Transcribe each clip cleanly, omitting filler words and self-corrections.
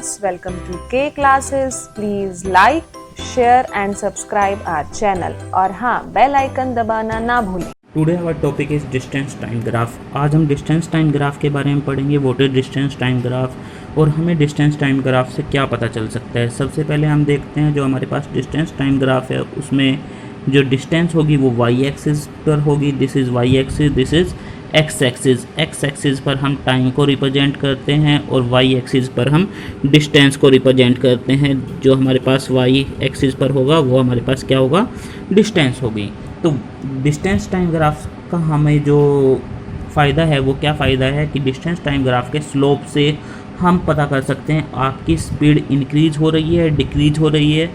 friends, welcome to K Classes. Please like, share and subscribe our channel और हाँ bell icon दबाना ना भूलें। Today our topic is distance time graph. आज हम डिस्टेंस टाइम ग्राफ के बारे में पढ़ेंगे। What is distance time graph और हमें डिस्टेंस टाइम ग्राफ से क्या पता चल सकता है। सबसे पहले हम देखते हैं जो हमारे पास डिस्टेंस टाइम ग्राफ है उसमें जो डिस्टेंस होगी वो वाई एक्सिस पर होगी। This is why axis, this is x axis. X axis पर हम टाइम को रिप्रेजेंट करते हैं और वाई एक्सिस पर हम डिस्टेंस को रिप्रेजेंट करते हैं। जो हमारे पास वाई एक्सिस पर होगा वो हमारे पास क्या होगा, डिस्टेंस होगी। तो डिस्टेंस टाइम ग्राफ का हमें जो फ़ायदा है वो क्या फ़ायदा है कि डिस्टेंस टाइम ग्राफ के स्लोप से हम पता कर सकते हैं आपकी स्पीड इंक्रीज हो रही है, डिक्रीज हो रही है,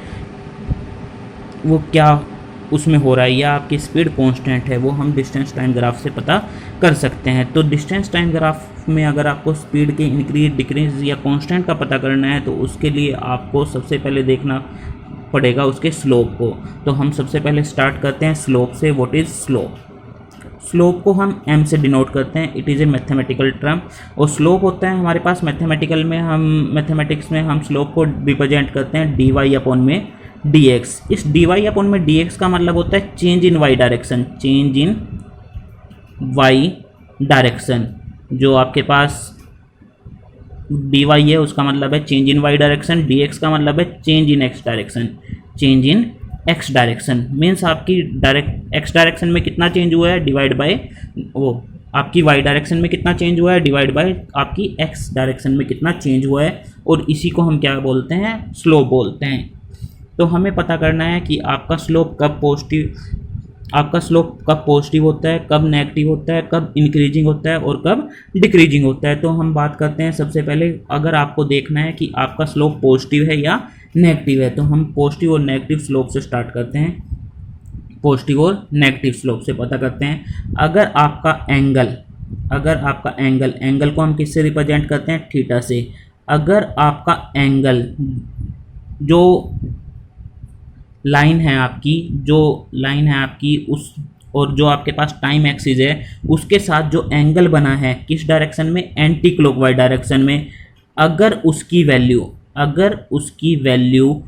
वो क्या उसमें हो रहा है, या आपकी स्पीड कांस्टेंट है, वो हम डिस्टेंस टाइम ग्राफ से पता कर सकते हैं। तो डिस्टेंस टाइम ग्राफ में अगर आपको स्पीड के इंक्रीज डिक्रीज या कांस्टेंट का पता करना है तो उसके लिए आपको सबसे पहले देखना पड़ेगा उसके स्लोप को। तो हम सबसे पहले स्टार्ट करते हैं स्लोप से। What is slope? स्लोप को हम m से डिनोट करते हैं। It is a mathematical term और स्लोप होता है हमारे पास मैथमेटिक्स में हम स्लोप को रिप्रेजेंट करते हैं dy अपॉन में dx। इस dy अपॉन में dx का मतलब होता है change in y direction. Change in y direction जो आपके पास dy है उसका मतलब है change in y direction, dx का मतलब है change in x direction. Change in x direction means आपकी x डायरेक्शन में कितना चेंज हुआ है डिवाइड बाय वो आपकी y डायरेक्शन में कितना चेंज हुआ है डिवाइड बाय आपकी x डायरेक्शन में कितना चेंज हुआ है, और इसी को हम क्या बोलते हैं, स्लोप बोलते हैं। तो हमें पता करना है कि आपका स्लोप कब पॉजिटिव होता है, कब नेगेटिव होता है, कब इंक्रीजिंग होता है और कब डिक्रीजिंग होता है। तो हम बात करते हैं सबसे पहले, अगर आपको देखना है कि आपका स्लोप पॉजिटिव है या नेगेटिव है तो हम पॉजिटिव और नेगेटिव स्लोप से स्टार्ट करते हैं। पॉजिटिव और नेगेटिव स्लोप से पता करते हैं। अगर आपका एंगल को हम किससे रिप्रेजेंट करते हैं, थीटा से। अगर आपका एंगल जो लाइन है आपकी उस और जो आपके पास टाइम एक्सिस है उसके साथ जो एंगल बना है किस डायरेक्शन में, एंटी क्लॉकवाइज डायरेक्शन में, अगर उसकी वैल्यू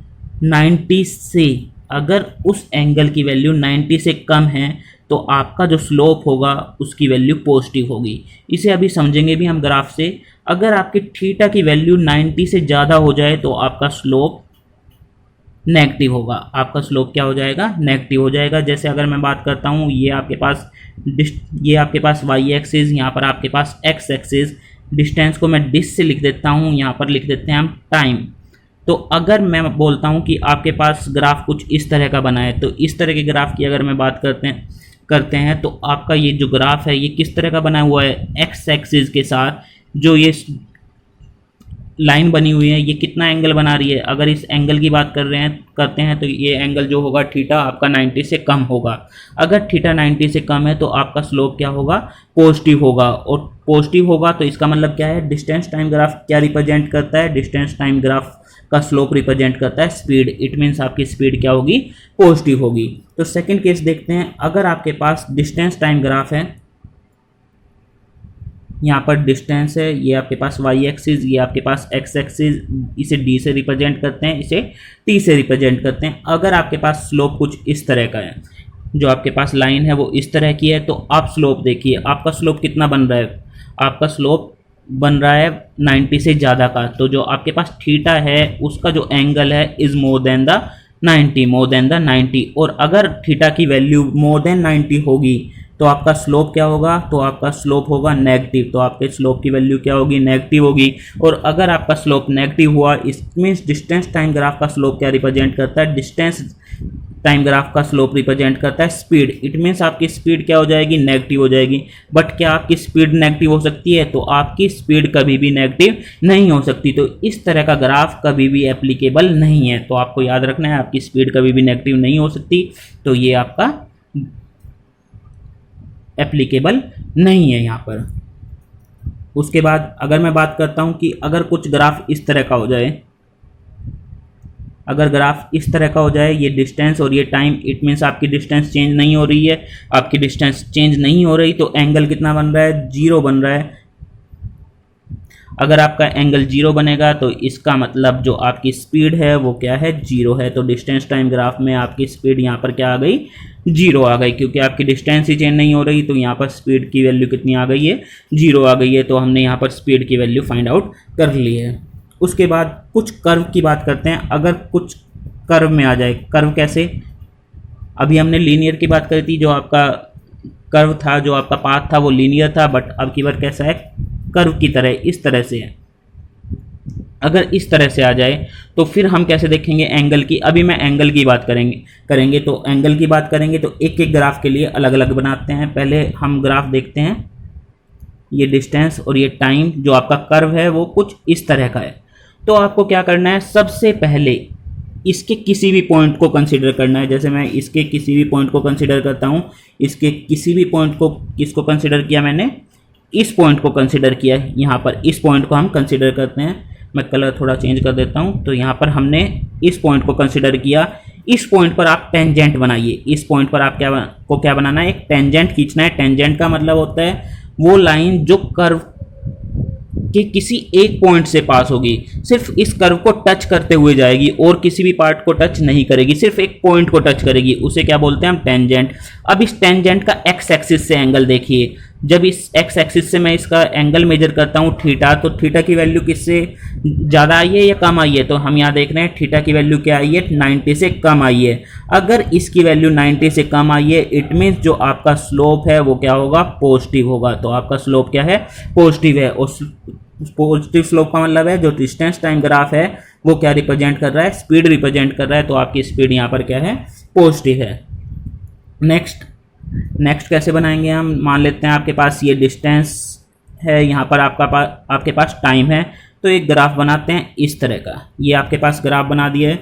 90 से, अगर उस एंगल की वैल्यू 90 से कम है तो आपका जो स्लोप होगा उसकी वैल्यू पॉजिटिव होगी। इसे अभी समझेंगे भी हम ग्राफ से। अगर आपकी थीटा की वैल्यू 90 से ज़्यादा हो जाए तो आपका स्लोप नेगेटिव होगा। आपका स्लोप क्या हो जाएगा, नेगेटिव हो जाएगा। जैसे अगर मैं बात करता हूँ ये आपके पास वाई एक्सिस, यहाँ पर आपके पास एक्स एक्सिस। डिस्टेंस को मैं डिस से लिख देता हूँ, यहाँ पर लिख देते हैं हम टाइम। तो अगर मैं बोलता हूँ कि आपके पास ग्राफ कुछ इस तरह का बना है तो इस तरह के ग्राफ की अगर मैं बात करते हैं तो आपका ये जो ग्राफ है ये किस तरह का बना हुआ है, एक्स एक्सिस के साथ जो ये लाइन बनी हुई है ये कितना एंगल बना रही है। अगर इस एंगल की बात करते हैं तो ये एंगल जो होगा थीटा आपका 90 से कम होगा। अगर थीटा 90 से कम है तो आपका स्लोप क्या होगा, पॉजिटिव होगा। और पॉजिटिव होगा तो इसका मतलब क्या है, डिस्टेंस टाइम ग्राफ क्या रिप्रेजेंट करता है, डिस्टेंस टाइम ग्राफ का स्लोप रिप्रेजेंट करता है स्पीड। इट मीन्स आपकी स्पीड क्या होगी, पॉजिटिव होगी। तो सेकेंड केस देखते हैं। अगर आपके पास डिस्टेंस टाइम ग्राफ है, यहाँ पर डिस्टेंस है, ये आपके पास वाई एक्सिस, ये आपके पास एक्स एक्सिस, इसे डी से रिप्रेजेंट करते हैं, इसे टी से रिप्रेजेंट करते हैं। अगर आपके पास स्लोप कुछ इस तरह का है, जो आपके पास लाइन है वो इस तरह की है, तो आप स्लोप देखिए आपका स्लोप कितना बन रहा है, आपका स्लोप बन रहा है 90 से ज़्यादा का। तो जो आपके पास थीटा है उसका जो एंगल है इज़ मोर देन द 90। और अगर थीटा की वैल्यू मोर देन 90 होगी तो आपका स्लोप क्या होगा, तो आपका स्लोप होगा नेगेटिव। तो आपके स्लोप की वैल्यू क्या होगी, नेगेटिव होगी। और अगर आपका स्लोप नेगेटिव हुआ, इस मीन्स डिस्टेंस टाइम ग्राफ का स्लोप क्या रिप्रेजेंट करता है, डिस्टेंस टाइम ग्राफ का स्लोप रिप्रेजेंट करता है स्पीड। इट मीन्स आपकी स्पीड क्या हो जाएगी, नेगेटिव हो जाएगी। बट क्या आपकी स्पीड नेगेटिव हो सकती है, तो आपकी स्पीड कभी भी नेगेटिव नहीं हो सकती। तो इस तरह का ग्राफ कभी भी एप्लीकेबल नहीं है। तो आपको याद रखना है आपकी स्पीड कभी भी नेगेटिव नहीं हो सकती। तो ये आपका एप्लीकेबल नहीं है यहाँ पर। उसके बाद अगर मैं बात करता हूँ कि अगर कुछ ग्राफ इस तरह का हो जाए, अगर ग्राफ इस तरह का हो जाए, ये डिस्टेंस और ये टाइम, इट मीन्स आपकी डिस्टेंस चेंज नहीं हो रही है, आपकी डिस्टेंस चेंज नहीं हो रही तो एंगल कितना बन रहा है, 0 बन रहा है। अगर आपका एंगल 0 बनेगा तो इसका मतलब जो आपकी स्पीड है वो क्या है, 0 है। तो डिस्टेंस टाइम ग्राफ में आपकी स्पीड यहाँ पर क्या आ गई, 0 आ गई, क्योंकि आपकी डिस्टेंस ही चेंज नहीं हो रही। तो यहाँ पर स्पीड की वैल्यू कितनी आ गई है, 0 आ गई है। तो हमने यहाँ पर स्पीड की वैल्यू फाइंड आउट कर ली है। उसके बाद कुछ कर्व की बात करते हैं। अगर कुछ कर्व में आ जाए, कर्व कैसे, अभी हमने लीनियर की बात करी थी, जो आपका कर्व था, जो आपका पाथ था वो लीनियर था, बट अब की बार कैसा है, कर्व की तरह, इस तरह से है। अगर इस तरह से आ जाए तो फिर हम कैसे देखेंगे एंगल की। अभी मैं एंगल की बात करेंगे तो एंगल की बात करेंगे तो एक एक ग्राफ के लिए अलग अलग बनाते हैं। पहले हम ग्राफ देखते हैं, ये डिस्टेंस और ये टाइम, जो आपका कर्व है वो कुछ इस तरह का है। तो आपको क्या करना है, सबसे पहले इसके किसी भी पॉइंट को कंसीडर करना है। जैसे मैं इसके किसी भी पॉइंट को कंसीडर करता हूँ, इसके किसी भी पॉइंट को, किसको कंसीडर किया मैंने, इस पॉइंट को कंसीडर किया है। यहाँ पर इस पॉइंट को हम कंसीडर करते हैं। मैं कलर थोड़ा चेंज कर देता हूँ। तो यहाँ पर हमने इस पॉइंट को कंसीडर किया। इस पॉइंट पर आप टेंजेंट बनाइए। इस पॉइंट पर आप क्या बनाना है, एक टेंजेंट खींचना है। टेंजेंट का मतलब होता है वो लाइन जो कर्व के किसी एक पॉइंट से पास होगी, सिर्फ इस कर्व को टच करते हुए जाएगी और किसी भी पार्ट को टच नहीं करेगी, सिर्फ एक पॉइंट को टच करेगी, उसे क्या बोलते हैं हम, टेंजेंट। अब इस टेंजेंट का एक्स एक्सिस से एंगल देखिए। जब इस एक्स एक्सिस से मैं इसका एंगल मेजर करता हूँ थीटा, तो थीटा की वैल्यू किससे ज़्यादा आई है या कम आई है, तो हम यहाँ देख रहे हैं थीटा की वैल्यू क्या आई है, 90 से कम आई है। अगर इसकी वैल्यू 90 से कम आई है, इट मीन्स जो आपका स्लोप है वो क्या होगा, पॉजिटिव होगा। तो आपका स्लोप क्या है, पॉजिटिव है। और पॉजिटिव स्लोप का मतलब है जो डिस्टेंस टाइम ग्राफ है वो क्या रिप्रेजेंट कर रहा है, स्पीड रिप्रेजेंट कर रहा है। तो आपकी स्पीड यहाँ पर क्या है, पॉजिटिव है। नेक्स्ट कैसे बनाएंगे हम, मान लेते हैं आपके पास ये डिस्टेंस है, यहाँ पर आपके पास टाइम है। तो एक ग्राफ बनाते हैं इस तरह का। ये आपके पास ग्राफ बना दिया है,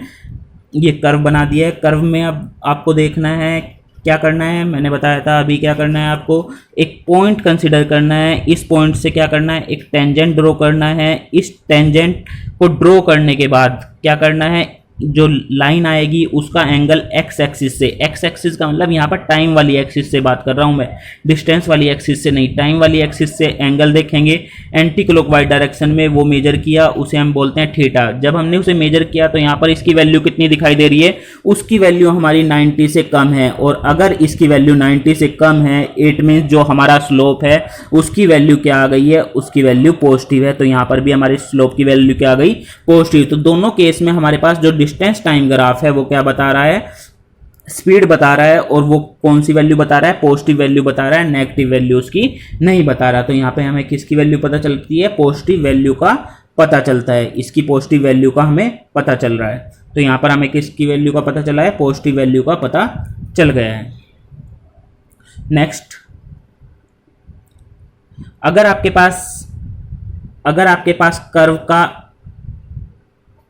ये कर्व बना दिया है। कर्व में अब आपको देखना है क्या करना है, मैंने बताया था अभी क्या करना है, आपको एक पॉइंट कंसीडर करना है। इस पॉइंट से क्या करना है, एक टेंजेंट ड्रॉ करना है। इस टेंजेंट को ड्रॉ करने के बाद क्या करना है, जो लाइन आएगी उसका एंगल एक्स एक्सिस से, एक्स एक्सिस का मतलब यहाँ पर टाइम वाली एक्सिस से बात कर रहा हूँ मैं, डिस्टेंस वाली एक्सिस से नहीं, टाइम वाली एक्सिस से एंगल देखेंगे एंटी क्लॉकवाइज डायरेक्शन में। वो मेजर किया, उसे हम बोलते हैं थीटा। जब हमने उसे मेजर किया तो यहाँ पर इसकी वैल्यू कितनी दिखाई दे रही है, उसकी वैल्यू हमारी 90 से कम है। और अगर इसकी वैल्यू 90 से कम है, इट मीन्स जो हमारा स्लोप है उसकी वैल्यू क्या आ गई है, उसकी वैल्यू पॉजिटिव है। तो यहाँ पर भी हमारी स्लोप की वैल्यू क्या आ गई, पॉजिटिव। तो दोनों केस में हमारे पास जो डिस्टेंस टाइम ग्राफ है वो क्या बता रहा है, स्पीड बता रहा है। और वो कौन सी वैल्यू बता रहा है, पॉजिटिव वैल्यू बता रहा है, नेगेटिव वैल्यू उसकी नहीं बता रहा। तो यहाँ पे हमें किसकी वैल्यू पता चलती है, पॉजिटिव वैल्यू का पता चलता है। इसकी पॉजिटिव वैल्यू का हमें पता चल रहा है। तो यहाँ पर हमें किसकी वैल्यू का पता चला है, पॉजिटिव वैल्यू का पता चल गया है। नेक्स्ट, अगर आपके पास कर्व का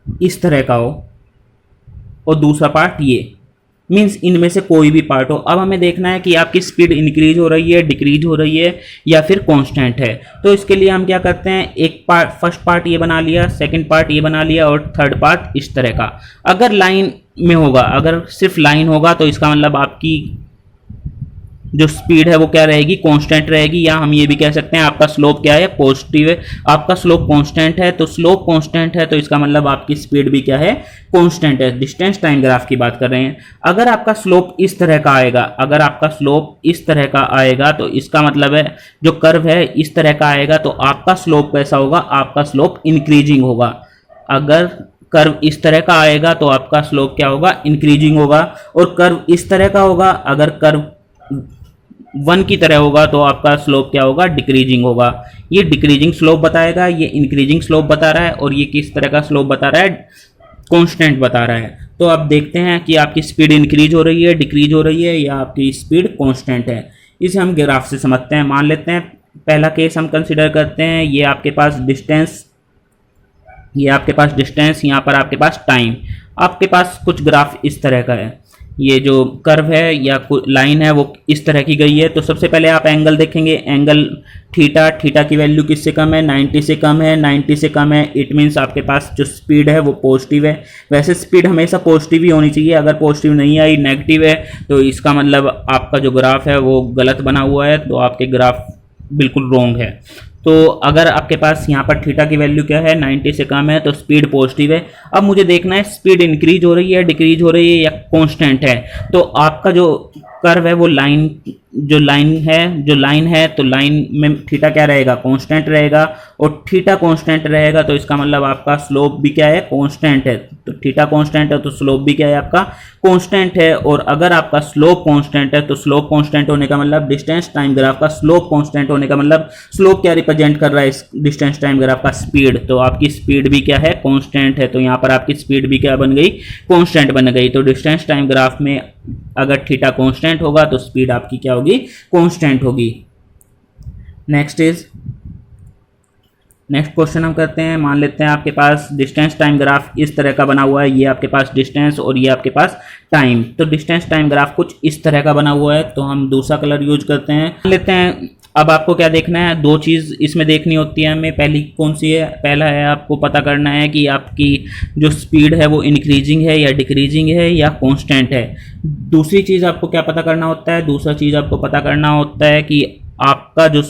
इस तरह का हो और दूसरा पार्ट ये, मीन्स इनमें से कोई भी पार्ट हो। अब हमें देखना है कि आपकी स्पीड इंक्रीज हो रही है, डिक्रीज हो रही है या फिर कांस्टेंट है। तो इसके लिए हम क्या करते हैं, एक पार्ट, फर्स्ट पार्ट ये बना लिया, सेकंड पार्ट ये बना लिया और थर्ड पार्ट इस तरह का। अगर लाइन में होगा, अगर सिर्फ लाइन होगा तो इसका मतलब आपकी जो स्पीड है वो क्या रहेगी, कांस्टेंट रहेगी। या हम ये भी कह सकते हैं आपका स्लोप क्या है, पॉजिटिव है। आपका स्लोप कांस्टेंट है, तो स्लोप कांस्टेंट है तो इसका मतलब आपकी स्पीड भी क्या है, कांस्टेंट है। डिस्टेंस टाइम ग्राफ की बात कर रहे हैं। अगर आपका स्लोप इस तरह का आएगा, अगर आपका स्लोप इस तरह का आएगा तो इसका मतलब है जो कर्व है इस तरह का आएगा तो आपका स्लोप कैसा होगा, आपका स्लोप इंक्रीजिंग होगा। अगर कर्व इस तरह का आएगा तो आपका स्लोप क्या होगा, इंक्रीजिंग होगा। और कर्व इस तरह का होगा, अगर कर्व 1 की तरह होगा तो आपका स्लोप क्या होगा, डिक्रीजिंग होगा। ये डिक्रीजिंग स्लोप बताएगा, ये इंक्रीजिंग स्लोप बता रहा है। और ये किस तरह का स्लोप बता रहा है, कांस्टेंट बता रहा है। तो अब देखते हैं कि आपकी स्पीड इंक्रीज हो रही है, डिक्रीज हो रही है या आपकी स्पीड कांस्टेंट है। इसे हम ग्राफ से समझते हैं। मान लेते हैं पहला केस हम कंसिडर करते हैं, ये आपके पास डिस्टेंस, ये आपके पास डिस्टेंस, यहाँ पर आपके पास टाइम। आपके पास कुछ ग्राफ इस तरह का है, ये जो कर्व है या लाइन है वो इस तरह की गई है। तो सबसे पहले आप एंगल देखेंगे, एंगल थीटा की वैल्यू किससे कम है, 90 से कम है। 90 से कम है, इट मीन्स आपके पास जो स्पीड है वो पॉजिटिव है। वैसे स्पीड हमेशा पॉजिटिव ही होनी चाहिए, अगर पॉजिटिव नहीं आई, नेगेटिव है, तो इसका मतलब आपका जो ग्राफ है वो गलत बना हुआ है, तो आपके ग्राफ बिल्कुल रॉन्ग है। तो अगर आपके पास यहाँ पर थीटा की वैल्यू क्या है, 90 से कम है, तो स्पीड पॉजिटिव है। अब मुझे देखना है स्पीड इंक्रीज हो रही है, डिक्रीज हो रही है या कांस्टेंट है। तो आपका जो कर्व है वो लाइन है तो लाइन में थीटा क्या रहेगा, कांस्टेंट रहेगा, और थीटा कांस्टेंट रहेगा तो इसका मतलब आपका स्लोप भी क्या है, कांस्टेंट है। तो थीटा कांस्टेंट है तो स्लोप भी क्या है आपका, कांस्टेंट है। और अगर आपका स्लोप कांस्टेंट है तो स्लोप कांस्टेंट होने का मतलब डिस्टेंस टाइम ग्राफ का स्लोप कांस्टेंट होने का मतलब स्लोप क्या रिप्रेजेंट कर रहा है इस डिस्टेंस टाइम ग्राफ का, स्पीड। तो आपकी स्पीड भी क्या है, कांस्टेंट है। तो यहाँ पर आपकी स्पीड भी क्या बन गई, कांस्टेंट बन गई। तो डिस्टेंस टाइम ग्राफ में अगर थीटा कांस्टेंट होगा तो स्पीड आपकी क्या होगी, कांस्टेंट होगी। नेक्स्ट क्वेश्चन हम करते हैं। मान लेते हैं आपके पास डिस्टेंस टाइम ग्राफ इस तरह का बना हुआ है, ये आपके पास डिस्टेंस और ये आपके पास टाइम। तो डिस्टेंस टाइम ग्राफ कुछ इस तरह का बना हुआ है, तो हम दूसरा कलर यूज करते हैं। मान लेते हैं अब आपको क्या देखना है, दो चीज़ इसमें देखनी होती है हमें। पहली कौन सी है, पहला है आपको पता करना है कि आपकी जो स्पीड है वो इंक्रीजिंग है या डिक्रीजिंग है या कांस्टेंट है। दूसरी चीज़ आपको क्या पता करना होता है, दूसरा चीज़ आपको पता करना होता है कि आपका जो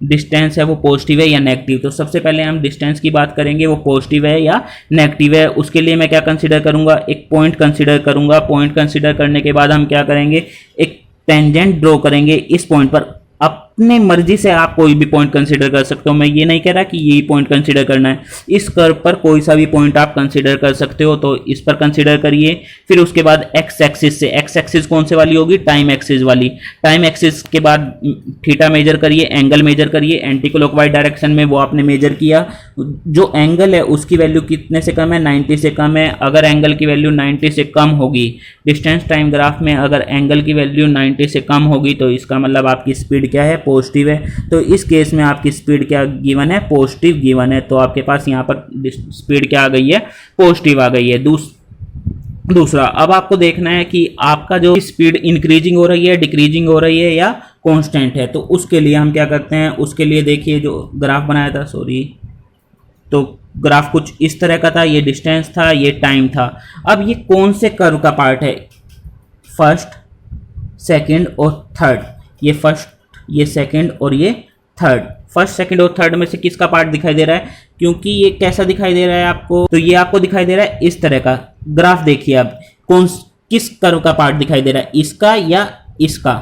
डिस्टेंस है वो पॉजिटिव है या नेगेटिव। तो सबसे पहले हम डिस्टेंस की बात करेंगे, वो पॉजिटिव है या नेगेटिव है। उसके लिए मैं क्या कंसीडर करूंगा, एक पॉइंट कंसीडर करूंगा। पॉइंट कंसीडर करने के बाद हम क्या करेंगे, एक टेंजेंट ड्रॉ करेंगे इस पॉइंट पर। अपने मर्जी से आप कोई भी पॉइंट कंसीडर कर सकते हो, मैं ये नहीं कह रहा कि यही पॉइंट कंसीडर करना है। इस कर्व पर कोई सा भी पॉइंट आप कंसीडर कर सकते हो, तो इस पर कंसीडर करिए। फिर उसके बाद एक्स एक्सिस से, एक्स एक्सिस कौन से वाली होगी, टाइम एक्सिस वाली। टाइम एक्सिस के बाद थीटा मेजर करिए, एंगल मेजर करिए। एंटी क्लॉकवाइज डायरेक्शन में वो आपने मेजर किया, जो एंगल है उसकी वैल्यू कितने से कम है, 90 से कम है। अगर एंगल की वैल्यू 90 से कम होगी, डिस्टेंस टाइम ग्राफ में अगर एंगल की वैल्यू 90 से कम होगी तो इसका मतलब आपकी स्पीड क्या है, पॉजिटिव है। तो इस केस में आपकी स्पीड क्या गिवन है, पॉजिटिव गिवन है। तो आपके पास यहाँ पर स्पीड क्या आ गई है, पॉजिटिव आ गई है। दूसरा अब आपको देखना है कि आपका जो स्पीड इंक्रीजिंग हो रही है, डिक्रीजिंग हो रही है या कांस्टेंट है। तो उसके लिए हम क्या करते हैं, उसके लिए देखिए जो ग्राफ बनाया था, तो ग्राफ कुछ इस तरह का था, ये डिस्टेंस था, ये टाइम था। अब ये कौन से कर्व का पार्ट है, फर्स्ट, सेकंड और थर्ड। ये फर्स्ट, ये सेकंड और ये थर्ड। फर्स्ट, सेकंड और थर्ड में से किसका पार्ट दिखाई दे रहा है, क्योंकि ये कैसा दिखाई दे रहा है आपको, तो ये आपको दिखाई दे रहा है इस तरह का। ग्राफ देखिए अब किस कर्व का पार्ट दिखाई दे रहा है, इसका या इसका।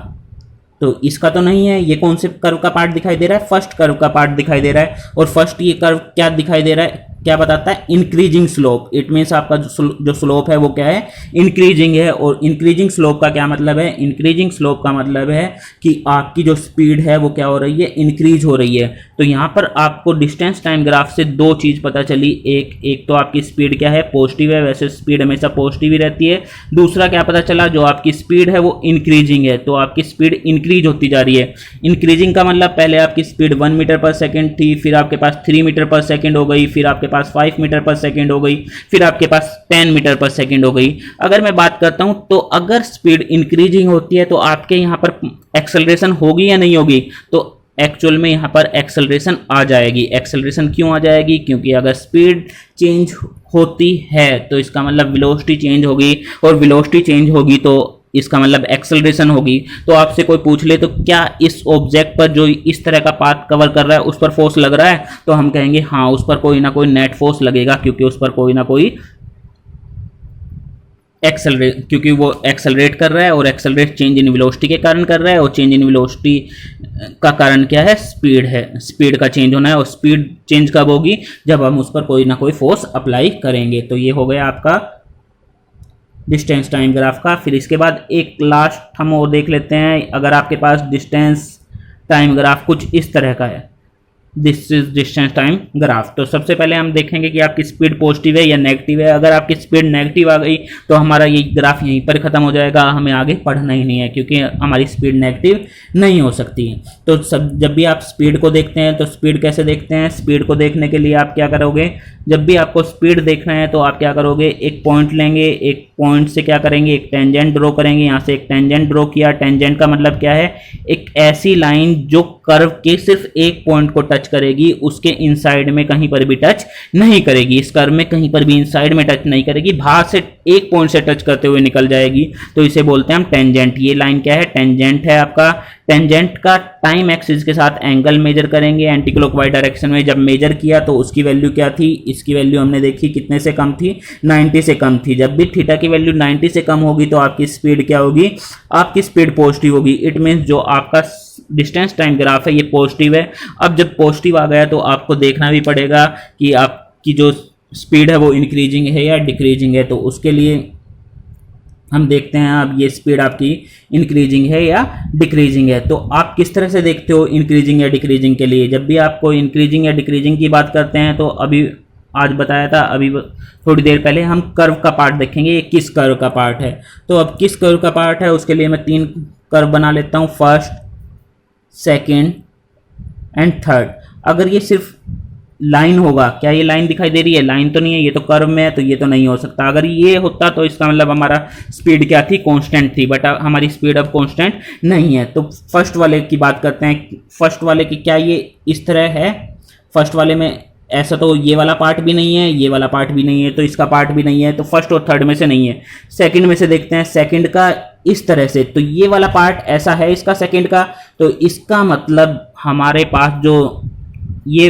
तो इसका तो नहीं है, ये कौन से कर्व का पार्ट दिखाई दे रहा है, फर्स्ट कर्व का पार्ट दिखाई दे रहा है। और फर्स्ट ये कर्व क्या दिखाई दे रहा है, क्या बताता है, इंक्रीजिंग स्लोप। इट मीन्स आपका जो स्लोप है वो क्या है, इंक्रीजिंग है। और इंक्रीजिंग स्लोप का क्या मतलब है, इंक्रीजिंग स्लोप का मतलब है कि आपकी जो स्पीड है वो क्या हो रही है, इंक्रीज हो रही है। तो यहाँ पर आपको डिस्टेंस टाइम ग्राफ से दो चीज़ पता चली। एक तो आपकी स्पीड क्या है, पॉजिटिव है, वैसे स्पीड हमेशा पॉजिटिव ही रहती है। दूसरा क्या पता चला, जो आपकी स्पीड है वो इंक्रीजिंग है, तो आपकी स्पीड इंक्रीज होती जा रही है। इंक्रीजिंग का मतलब पहले आपकी स्पीड 1 मीटर पर सेकेंड थी, फिर आपके पास 3 मीटर पर सेकेंड हो गई, फिर आपके पास 5 मीटर पर सेकेंड हो गई, फिर आपके पास 10 मीटर पर सेकेंड हो गई। अगर मैं बात करता हूं तो अगर स्पीड इंक्रीजिंग होती है तो आपके यहां पर एक्सेलरेशन होगी या नहीं होगी, तो एक्चुअल में यहां पर एक्सेलरेशन आ जाएगी। एक्सेलरेशन क्यों आ जाएगी, क्योंकि अगर स्पीड चेंज होती है तो इसका मतलब वेलोसिटी चेंज होगी, और वेलोसिटी चेंज होगी तो इसका मतलब एक्सेलरेशन होगी। तो आपसे कोई पूछ ले तो क्या इस ऑब्जेक्ट पर जो इस तरह का पाथ कवर कर रहा है उस पर फोर्स लग रहा है, तो हम कहेंगे हाँ उस पर कोई ना कोई नेट फोर्स लगेगा, क्योंकि उस पर कोई ना कोई क्योंकि वो एक्सेलरेट कर रहा है, और एक्सेलरेट चेंज इन वेलोसिटी के कारण कर रहा है, और चेंज इन वेलोसिटी का कारण क्या है, स्पीड है। स्पीड का चेंज होना है, और स्पीड चेंज कब होगी, जब हम उस पर कोई ना कोई फोर्स अप्लाई करेंगे। तो ये हो गया आपका डिस्टेंस टाइम ग्राफ का। फिर इसके बाद एक लास्ट हम और देख लेते हैं। अगर आपके पास डिस्टेंस टाइम ग्राफ कुछ इस तरह का है, this is distance time graph, तो सबसे पहले हम देखेंगे कि आपकी स्पीड पॉजिटिव है या नेगेटिव है। अगर आपकी स्पीड नेगेटिव आ गई तो हमारा ये ग्राफ यहीं पर खत्म हो जाएगा, हमें आगे पढ़ना ही नहीं है, क्योंकि हमारी स्पीड नेगेटिव नहीं हो सकती है। तो जब भी आप स्पीड को देखते हैं तो स्पीड कैसे देखते हैं, स्पीड को देखने के लिए आप क्या करोगे, जब भी आपको स्पीड देखना है तो आप क्या करोगे, एक पॉइंट लेंगे, एक पॉइंट से क्या करेंगे, एक टेंजेंट ड्रॉ करेंगे। यहाँ से एक टेंजेंट ड्रॉ किया। टेंजेंट का मतलब क्या है, एक ऐसी लाइन जो कर्व के सिर्फ एक पॉइंट को टच करेगी, उसके इनसाइड में कहीं पर भी टच नहीं करेगी। इस कर्व में कहीं पर भी इनसाइड में टच नहीं करेगी, बाहर से एक पॉइंट से टच करते हुए निकल जाएगी, तो इसे बोलते हैं हम टेंजेंट। ये लाइन क्या है, टेंजेंट है आपका। टेंजेंट का टाइम एक्सिस के साथ एंगल मेजर करेंगे एंटी क्लॉकवाइज डायरेक्शन में। जब मेजर किया तो उसकी वैल्यू क्या थी, इसकी वैल्यू हमने देखी कितने से कम थी, 90 से कम थी। जब भी थीटा की वैल्यू 90 से कम होगी तो आपकी स्पीड क्या होगी, आपकी स्पीड पॉजिटिव होगी। इट मीन्स जो आपका डिस्टेंस टाइम ग्राफ है ये पॉजिटिव है। अब जब पॉजिटिव आ गया तो आपको देखना भी पड़ेगा कि आपकी जो स्पीड है वो इंक्रीजिंग है या डिक्रीजिंग है। तो उसके लिए हम देखते हैं अब ये स्पीड आपकी इंक्रीजिंग है या डिक्रीजिंग है। तो आप किस तरह से देखते हो इंक्रीजिंग या डिक्रीजिंग के लिए, जब भी आपको इंक्रीजिंग या डिक्रीजिंग की बात करते हैं तो अभी आज बताया था, अभी थोड़ी देर पहले हम कर्व का पार्ट देखेंगे, ये किस कर्व का पार्ट है। तो अब किस कर्व का पार्ट है उसके लिए मैं 3 कर्व बना लेता हूँ, फर्स्ट, सेकेंड एंड थर्ड। अगर ये सिर्फ लाइन होगा, क्या ये लाइन दिखाई दे रही है, लाइन तो नहीं है, ये तो कर्व में है तो ये तो नहीं हो सकता। अगर ये होता तो इसका मतलब हमारा स्पीड क्या थी, कांस्टेंट थी, बट हमारी स्पीड अब कांस्टेंट नहीं है। तो फर्स्ट वाले की बात करते हैं। फर्स्ट वाले की क्या ये इस तरह है, फर्स्ट वाले में ऐसा तो ये वाला पार्ट भी नहीं है, ये वाला पार्ट भी नहीं है, तो इसका पार्ट भी नहीं है, तो फर्स्ट और थर्ड में से नहीं है। सेकंड में से देखते हैं, सेकंड का इस तरह से, तो ये वाला पार्ट ऐसा है इसका सेकंड का, तो इसका मतलब हमारे पास जो ये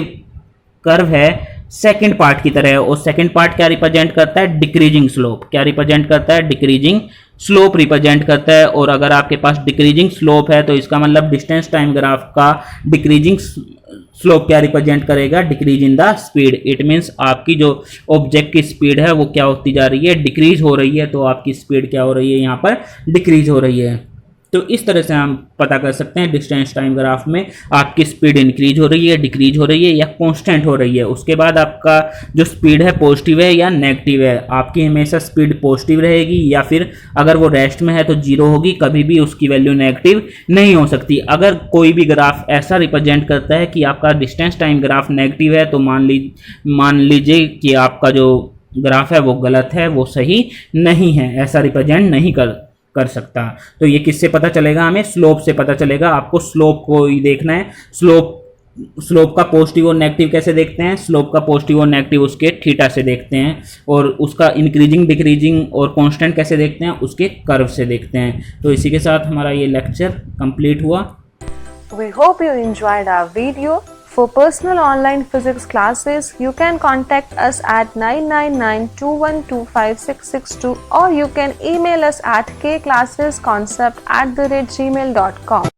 कर्व है सेकंड पार्ट की तरह है। और सेकंड पार्ट क्या रिप्रेजेंट करता है, डिक्रीजिंग स्लोप। क्या रिप्रेजेंट करता है, डिक्रीजिंग स्लोप रिप्रेजेंट करता है। और अगर आपके पास डिक्रीजिंग स्लोप है तो इसका मतलब डिस्टेंस टाइम ग्राफ का डिक्रीजिंग स्लोप क्या रिप्रेजेंट करेगा, decrease in the speed. It means आपकी जो ऑब्जेक्ट की स्पीड है वो क्या होती जा रही है, डिक्रीज हो रही है। तो आपकी स्पीड क्या हो रही है, यहाँ पर डिक्रीज हो रही है। तो इस तरह से हम पता कर सकते हैं डिस्टेंस टाइम ग्राफ में आपकी स्पीड इंक्रीज हो रही है, डिक्रीज हो रही है या कांस्टेंट हो रही है। उसके बाद आपका जो स्पीड है पॉजिटिव है या नेगेटिव है। आपकी हमेशा स्पीड पॉजिटिव रहेगी या फिर अगर वो रेस्ट में है तो 0 होगी, कभी भी उसकी वैल्यू नेगेटिव नहीं हो सकती। अगर कोई भी ग्राफ ऐसा रिप्रेजेंट करता है कि आपका डिस्टेंस टाइम ग्राफ नेगेटिव है तो मान लीजिए कि आपका जो ग्राफ है वो गलत है, वो सही नहीं है, ऐसा रिप्रेजेंट नहीं कर सकता। तो ये किससे पता चलेगा, हमें स्लोप से पता चलेगा। आपको स्लोप को ही देखना है। स्लोप का पॉजिटिव और नेगेटिव कैसे देखते हैं, स्लोप का पॉजिटिव और नेगेटिव उसके थीटा से देखते हैं। और उसका इंक्रीजिंग डिक्रीजिंग और कांस्टेंट कैसे देखते हैं, उसके कर्व से देखते हैं। तो इसी के साथ हमारा ये लेक्चर कंप्लीट हुआ। We hope you enjoyed our video. For personal online physics classes, you can contact us at 9992125662 or you can email us at kclassesconcept@gmail.com.